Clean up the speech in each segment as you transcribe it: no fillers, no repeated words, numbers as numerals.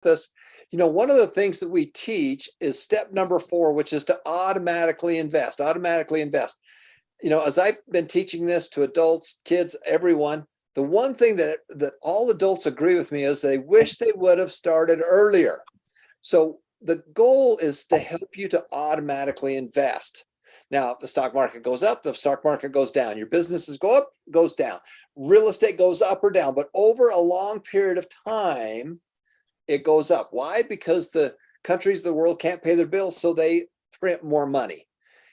this, one of the things that we teach is step number 4, which is to automatically invest. Automatically invest. As I've been teaching this to adults, kids, everyone, the one thing that all adults agree with me is they wish they would have started earlier. So the goal is to help you to automatically invest. Now, if the stock market goes up, the stock market goes down. Your businesses go up, goes down. Real estate goes up or down. But over a long period of time, it goes up. Why? Because the countries of the world can't pay their bills, so they print more money.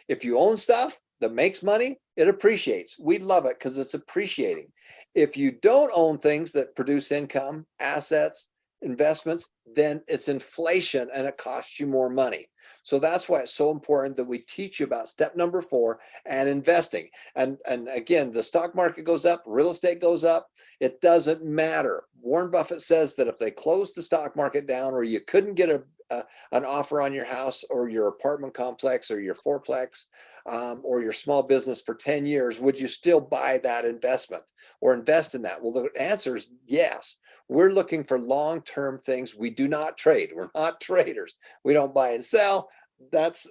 If you own stuff that makes money, it appreciates. We love it because it's appreciating. If you don't own things that produce income, assets, investments, then it's inflation and it costs you more money. So that's why it's so important that we teach you about step number 4 and investing. And again, the stock market goes up, real estate goes up. It doesn't matter. Warren Buffett says that if they closed the stock market down, or you couldn't get an offer on your house or your apartment complex or your fourplex, or your small business for 10 years, would you still buy that investment or invest in that? Well, the answer is yes. We're looking for long-term things. We do not trade. We're not traders. We don't buy and sell. That's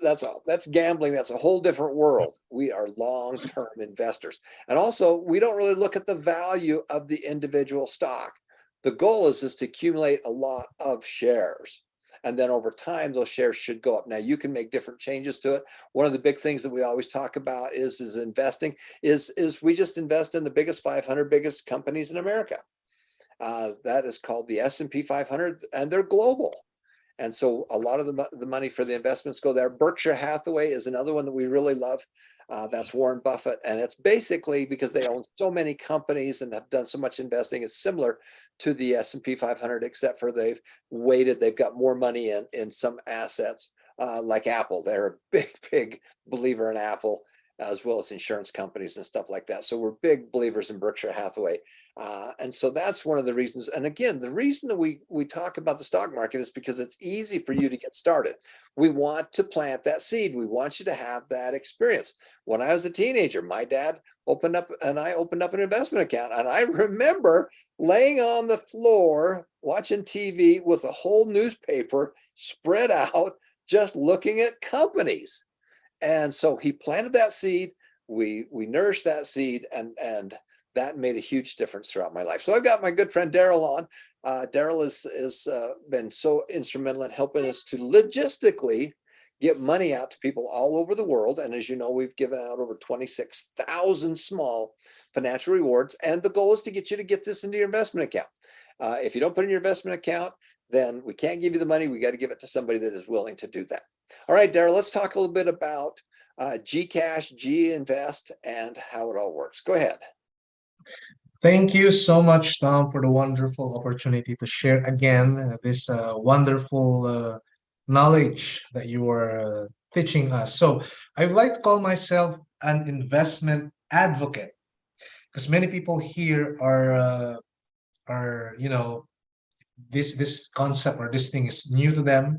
gambling. That's a whole different world. We are long-term investors. And also, we don't really look at the value of the individual stock. The goal is to accumulate a lot of shares. And then over time, those shares should go up. Now, you can make different changes to it. One of the big things that we always talk about is investing, is we just invest in the biggest 500 biggest companies in America. That is called the S&P 500, and they're global. And so a lot of the money for the investments go there. Berkshire Hathaway is another one that we really love. That's Warren Buffett. And it's basically because they own so many companies and have done so much investing. It's similar to the S&P 500, except for they've got more money in some assets, like Apple. They're a big believer in Apple, as well as insurance companies and stuff like that. So we're big believers in Berkshire Hathaway. And so that's one of the reasons. And again, the reason that we talk about the stock market is because it's easy for you to get started. We want to plant that seed. We want you to have that experience. When I was a teenager, my dad opened up an investment account. And I remember laying on the floor, watching TV with a whole newspaper spread out, just looking at companies. And so he planted that seed. We nourished that seed, and that made a huge difference throughout my life. So I've got my good friend Daryl on. Daryl has been so instrumental in helping us to logistically get money out to people all over the world. And as you know, we've given out over 26,000 small financial rewards. And the goal is to get you to get this into your investment account. If you don't put in your investment account, then we can't give you the money. We got to give it to somebody that is willing to do that. All right, Daryl, let's talk a little bit about GCash, G-Invest, and how it all works. Go ahead. Thank you so much, Tom, for the wonderful opportunity to share again this wonderful knowledge that you are teaching us. So I would like to call myself an investment advocate, because many people here are this concept or this thing is new to them,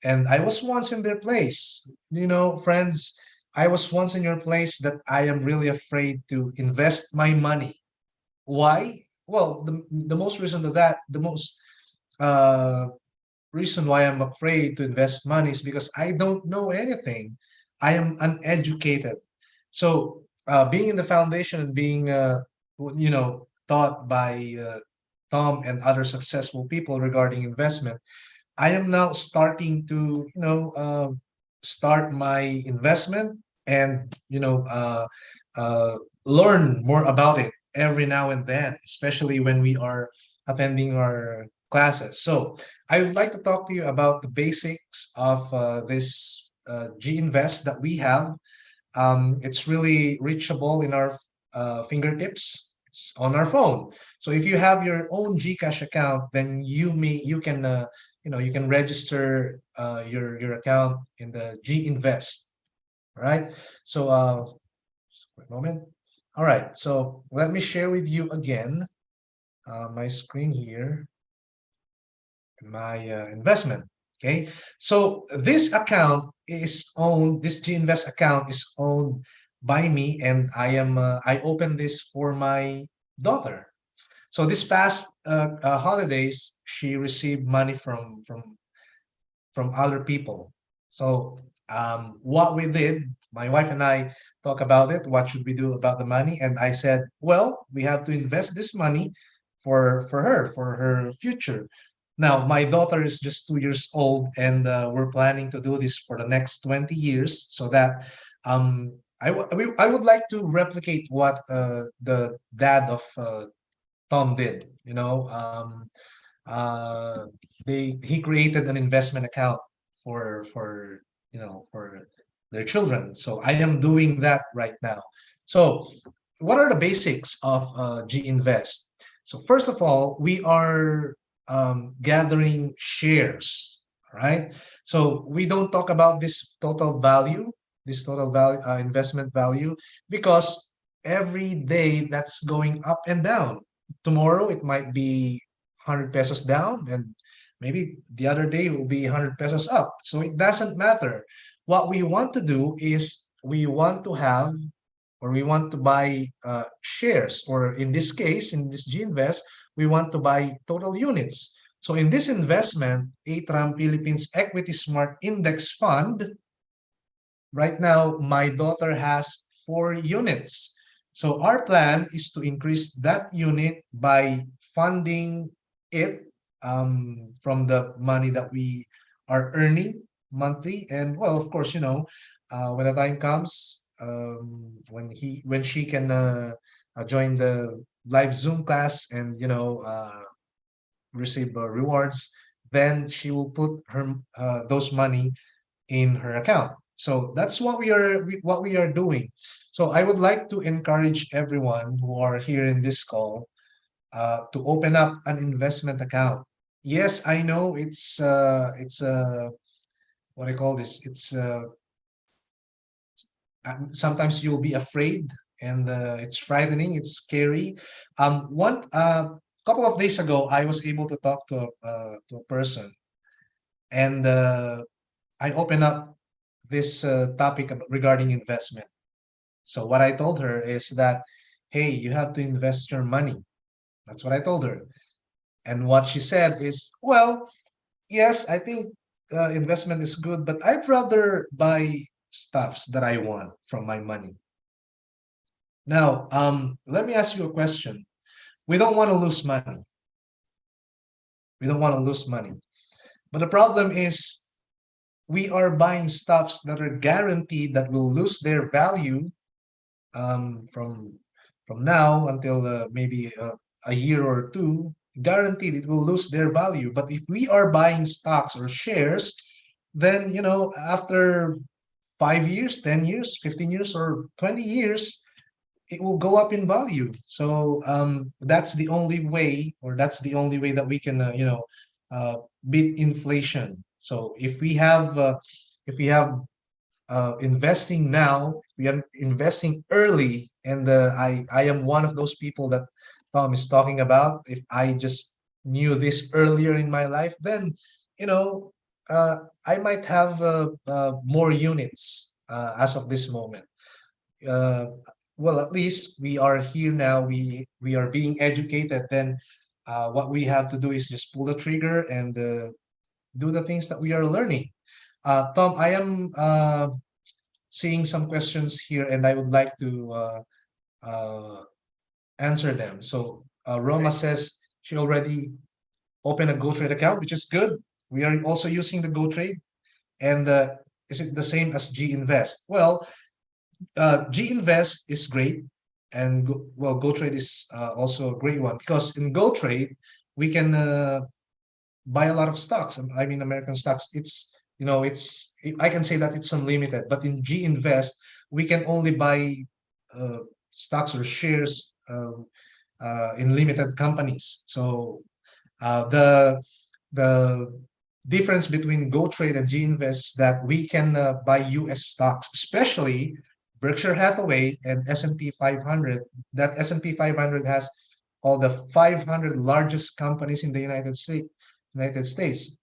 and I was once in their place. Friends, I was once in your place, that I am really afraid to invest my money. Why? Well, the most reason to that, the most uh, reason why I'm afraid to invest money is because I don't know anything. I am uneducated. So being in the foundation and being taught by Tom and other successful people regarding investment, I am now starting to start my investment, and learn more about it every now and then, especially when we are attending our classes. So I would like to talk to you about the basics of this G-Invest that we have. It's really reachable in our fingertips. It's on our phone. So if you have your own Gcash account, then you can register your account in the G-Invest. All right. So just a quick moment. All right. So let me share with you again my screen here, my investment. Okay. So this account is owned. This G-Invest account is owned by me, and I opened this for my daughter. So this past holidays, she received money from other people. So what we did, my wife and I talk about it. What should we do about the money? And I said, well, we have to invest this money for her future. Now, my daughter is just 2 years old, and we're planning to do this for the next 20 years, so that I would like to replicate what the dad of Tom did. Uh, he created an investment account for for their children. So I am doing that right now. So what are the basics of G Invest? So first of all, we are gathering shares, right? So we don't talk about this total value, investment value, because every day that's going up and down. Tomorrow it might be 100 pesos down, and maybe the other day will be 100 pesos up. So it doesn't matter. What we want to do is we want to have, or we want to buy shares, or in this case, in this G-Invest, we want to buy total units. So in this investment, ATRAM Philippines Equity Smart Index Fund, right now, my daughter has 4 units. So our plan is to increase that unit by funding it from the money that we are earning monthly. And well, of course, when the time comes, when she can join the live Zoom class and receive rewards, then she will put her those money in her account. So that's what we are doing. So I would like to encourage everyone who are here in this call to open up an investment account. Yes, I know it's what I call this. It's sometimes you'll be afraid, and it's frightening. It's scary. One couple of days ago, I was able to talk to a person, and I opened up this topic regarding investment. So what I told her is that, hey, you have to invest your money. That's what I told her. And what she said is, well, yes, I think investment is good, but I'd rather buy stuffs that I want from my money. Now, let me ask you a question. We don't want to lose money. We don't want to lose money. But the problem is we are buying stuffs that are guaranteed that will lose their value um, from from now until maybe a year or two. Guaranteed it will lose their value. But if we are buying stocks or shares, then after 5 years, 10 years, 15 years, or 20 years, it will go up in value. So that's the only way, or that's the only way that we can uh, beat inflation. So if we have investing now, we are investing early, and I am one of those people that Tom is talking about. If I just knew this earlier in my life, then you know I might have more units as of this moment. uh, well, at least we are here now. We are being educated. Then what we have to do is just pull the trigger and do the things that we are learning. Tom, I am seeing some questions here, and I would like to uh, answer them. So Roma Okay. says she already opened a GoTrade account, which is good. We are also using the GoTrade, and is it the same as G Invest? Well, G Invest is great, and well, GoTrade is also a great one, because in GoTrade we can buy a lot of stocks. I mean, American stocks. I can say that it's unlimited. But in G Invest, we can only buy uh, stocks or shares in limited companies. So the difference between GoTrade and G Invest is that we can buy U.S. stocks, especially Berkshire Hathaway and S&P 500. That S&P 500 has all the 500 largest companies in the United States.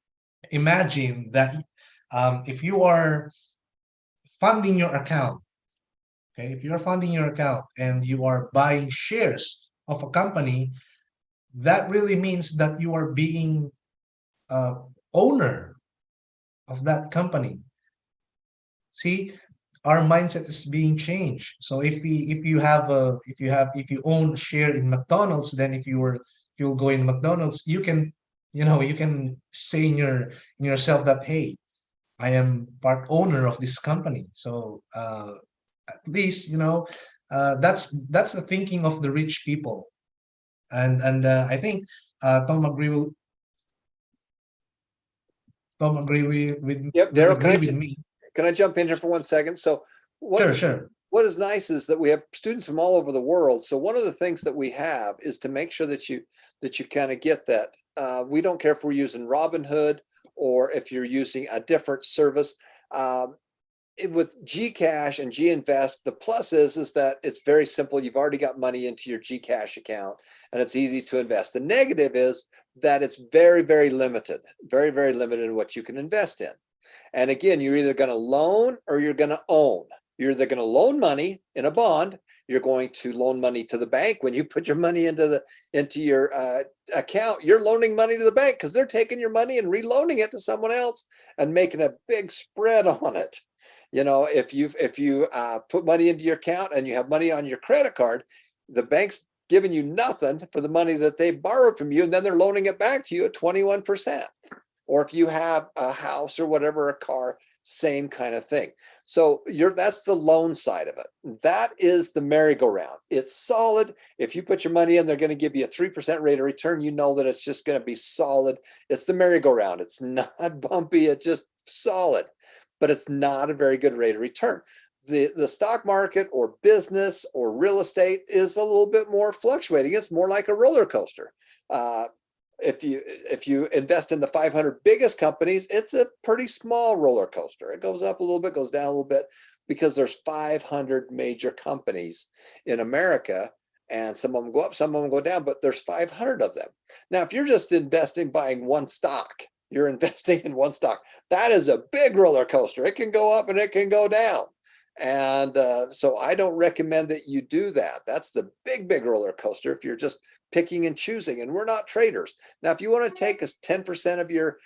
Imagine that if you are funding your account, okay, if you're funding your account and you are buying shares of a company, that really means that you are being owner of that company. See, our mindset is being changed. So if you have a if you own a share in McDonald's, then if you'll go in McDonald's, you can, you can say in yourself that, hey, I am part owner of this company. So at least, that's the thinking of the rich people. And I think Tom Yep, will Daryl, agree with me. can I jump in here for 1 second? So Sure, what sure. what is nice is that we have students from all over the world. So one of the things that we have is to make sure that you kind of get that. We don't care if we're using Robinhood or if you're using a different service. Um, with Gcash and Ginvest, the plus is that it's very simple. You've already got money into your Gcash account and it's easy to invest. The negative is that it's very, very limited, very, very limited in what you can invest in. And again, you're either going to loan or you're going to own. You're either going to loan money in a bond. You're going to loan money to the bank. When you put your money into your account, you're loaning money to the bank because they're taking your money and reloaning it to someone else and making a big spread on it. If you put money into your account and you have money on your credit card, the bank's giving you nothing for the money that they borrowed from you, and then they're loaning it back to you at 21%. Or if you have a house or whatever, a car, same kind of thing. So that's the loan side of it. That is the merry-go-round. It's solid. If you put your money in, they're going to give you a 3% rate of return. You know that it's just going to be solid. It's the merry-go-round. It's not bumpy. It's just solid, but it's not a very good rate of return. The stock market or business or real estate is a little bit more fluctuating. It's more like a roller coaster. If you invest in the 500 biggest companies, it's a pretty small roller coaster. It goes up a little bit, goes down a little bit, because there's 500 major companies in America, and some of them go up, some of them go down, but there's 500 of them. Now, if you're just buying one stock, you're investing in one stock, that is a big roller coaster. It can go up and it can go down. And so I don't recommend that you do that. That's the big roller coaster if you're just picking and choosing, and we're not traders. Now, if you want to take 10% of your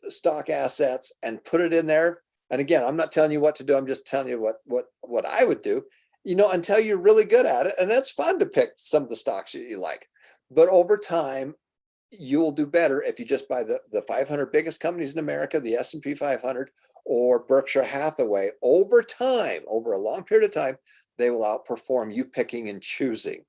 stock assets and put it in there, and again, I'm not telling you what to do. I'm just telling you what I would do, until you're really good at it. And it's fun to pick some of the stocks that you like. But over time, you'll do better if you just buy the 500 biggest companies in America, the S&P 500, or Berkshire Hathaway. Over time, over a long period of time, they will outperform you picking and choosing.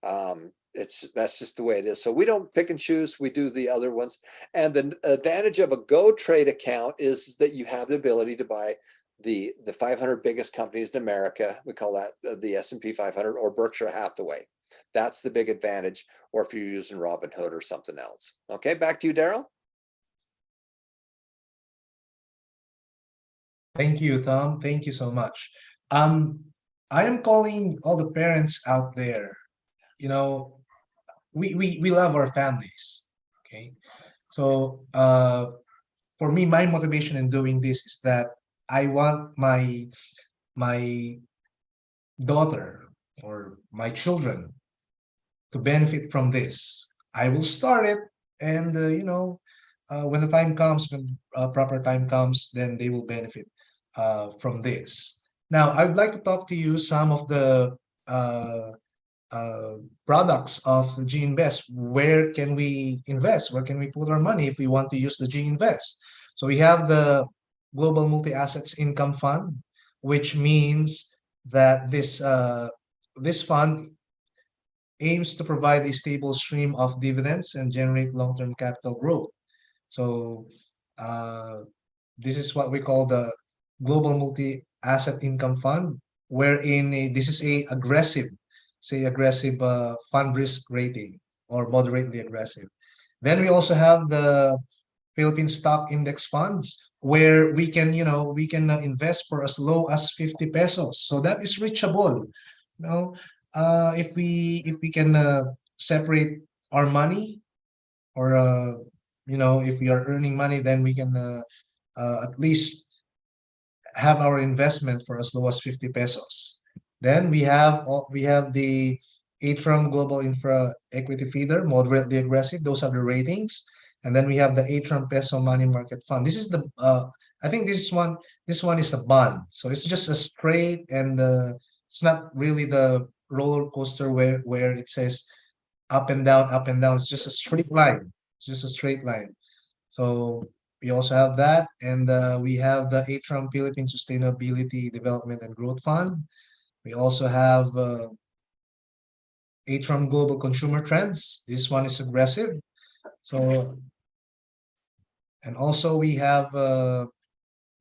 That's just the way it is. So we don't pick and choose. We do the other ones. And the advantage of a Go Trade account is that you have the ability to buy the 500 biggest companies in America. We call that the S&P 500 or Berkshire Hathaway. That's the big advantage. Or if you're using Robinhood or something else. Okay, back to you, Daryl. Thank you, Tom. Thank you so much. I am calling all the parents out there. You know, we love our families. Okay. So for me, my motivation in doing this is that I want my daughter or my children to benefit from this. I will start it, and when the time comes, when proper time comes, then they will benefit from this. Now, I would like to talk to you some of the uh, uh, products of G-Invest. Where can we invest? Where can we put our money if we want to use the G-Invest? So we have the Global Multi-Assets Income Fund, which means that this fund aims to provide a stable stream of dividends and generate long-term capital growth. So uh, this is what we call the Global Multi-Asset Income Fund, wherein this is aggressive fund risk rating or moderately aggressive. Then we also have the Philippine Stock Index Funds, where we can invest for as low as 50 pesos. So that is reachable. You know, if we can separate our money, or if we are earning money, then we can at least have our investment for as low as 50 pesos. Then we have the Atrium Global Infra Equity Feeder, moderately aggressive. Those are the ratings. And then we have the Atrium Peso Money Market Fund. This is the I think this one is a bond. So it's just a straight, and it's not really the roller coaster where it says up and down, up and down. It's just a straight line. It's just a straight line. So we also have that, and we have the Atrium Philippine Sustainability Development and Growth Fund. We also have Atrium Global Consumer Trends. This one is aggressive. So, and also we have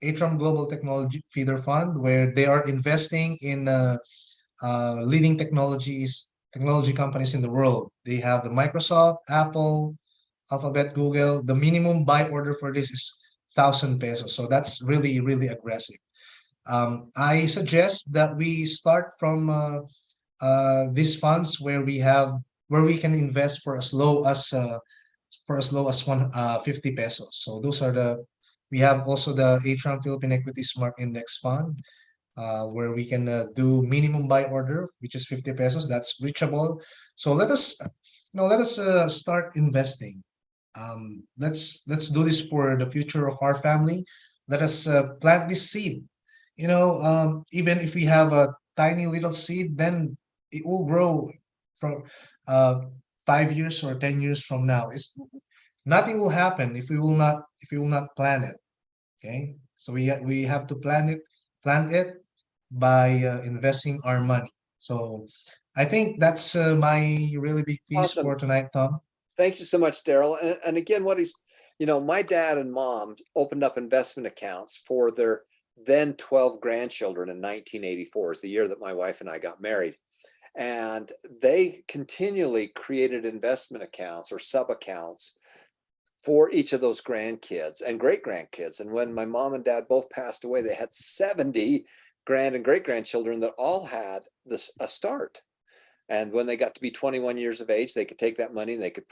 Atrium Global Technology Feeder Fund, where they are investing in leading technology companies in the world. They have the Microsoft, Apple, Alphabet, Google. The minimum buy order for this is 1,000 pesos. So that's really, really aggressive. I suggest that we start from these funds where we can invest for as low as 50 pesos. So those are we have also the Atrium Philippine Equity Smart Index Fund, where we can do minimum buy order, which is 50 pesos. That's reachable. So let us start investing. Let's do this for the future of our family. Let us plant this seed. Even if we have a tiny little seed, then it will grow from uh, 5 years or 10 years from now. Nothing will happen if we will not plant it. Okay, so we have to plant it by investing our money. So I think that's my really big piece Awesome. for tonight, Tom. Thank you so much, Daryl. And again, my dad and mom opened up investment accounts for their then 12 grandchildren in 1984, is the year that my wife and I got married. And they continually created investment accounts or sub accounts for each of those grandkids and great grandkids. And when my mom and dad both passed away, they had 70 grand and great grandchildren that all had a start. And when they got to be 21 years of age, they could take that money and they could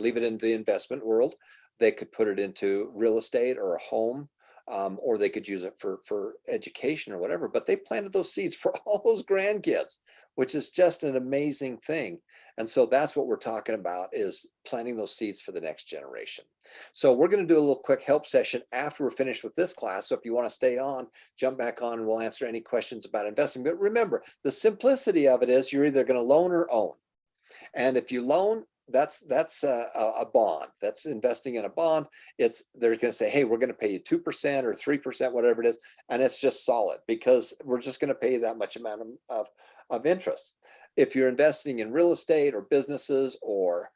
leave it in the investment world. They could put it into real estate or a home, or they could use it for education or whatever. But they planted those seeds for all those grandkids, which is just an amazing thing. And so that's what we're talking about, is planting those seeds for the next generation. So we're going to do a little quick help session after we're finished with this class. So if you want to stay on, jump back on and we'll answer any questions about investing. But remember, the simplicity of it is you're either going to loan or own. And if you loan, that's a bond. That's investing in a bond. They're going to say, hey, we're going to pay you 2% or 3%, whatever it is. And it's just solid because we're just going to pay you that much amount of interest. If you're investing in real estate or businesses or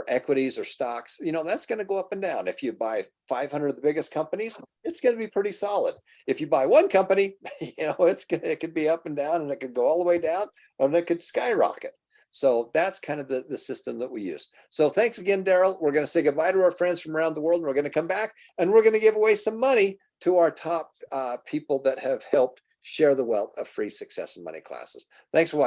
equities or stocks, that's going to go up and down. If you buy 500 of the biggest companies, it's going to be pretty solid. If you buy one company, it could be up and down, and it could go all the way down, or it could skyrocket. So that's kind of the system that we use. So thanks again, Daryl. We're going to say goodbye to our friends from around the world, and we're going to come back and we're going to give away some money to our top people that have helped share the wealth of free success and money classes. Thanks for watching.